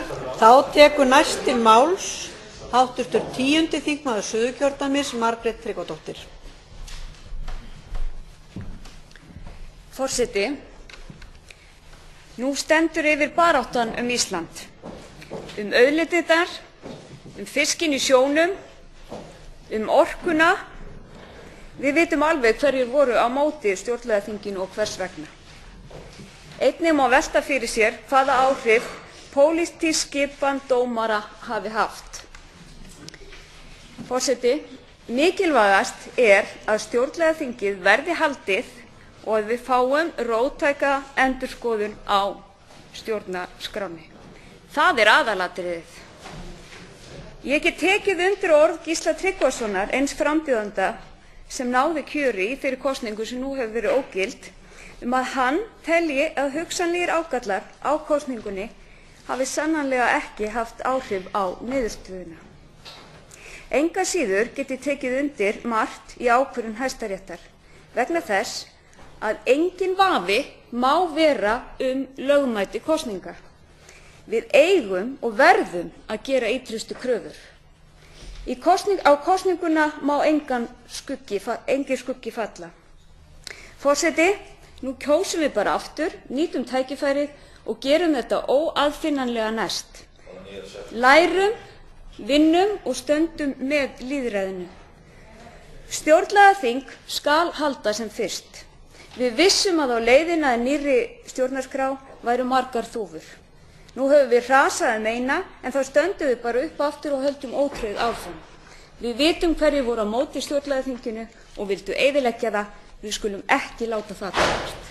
Þá tekur næst til máls háttvirtur 10. þingmaður Suðurkjördæmis, Margrét Tryggvadóttir. Forseti, nú stendur yfir baráttan Ísland, auðlindirnar, fiskinn í sjónum, orkuna. Við vitum alveg hverjir voru á móti stjórnlagaþinginu og hvers vegna. Einnig má velta fyrir sér hvaða áhrif pólitísk skipan dómara hafi haft. Forseti, mikilvægast að stjórnlagaþingið verði haldið og að við fáum róttæka endurskoðun á stjórnarskránni. Það aðalatriðið. Ég get tekið undir orð Gísla Tryggvasonar, eins frambjóðanda sem náði kjöri í þeirri kosningu sem nú hefur verið ógild, að hann telji að hugsanlegir ágallar á kosningunni hafi sannarlega ekki haft áhrif á niðurstöðuna. Engu að síður get ég tekið undir margt í ákvörðun Hæstaréttar vegna þess að enginn vafi má vera lögmæti kosninga. Við eigum og verðum að gera ýtrustu kröfur. Á kosninguna má engin skuggi falla. Forseti, nú kjósum við bara aftur, nýtum tækifærið og gerum þetta óaðfinnanlega næst. Lærum, vinnum og stöndum með lýðræðinu. Stjórnlagaþing skal halda sem fyrst. Við vissum að á leiðina að nýrri stjórnarskrá væru margar þúfur. Nú höfum við hrasað eina, en þá stöndum við bara upp aftur og höldum ótrauð áfram. Við vitum hverjir voru á móti stjórnlagaþinginu og vildu eyðileggja það. Við skulum ekki láta það gerast.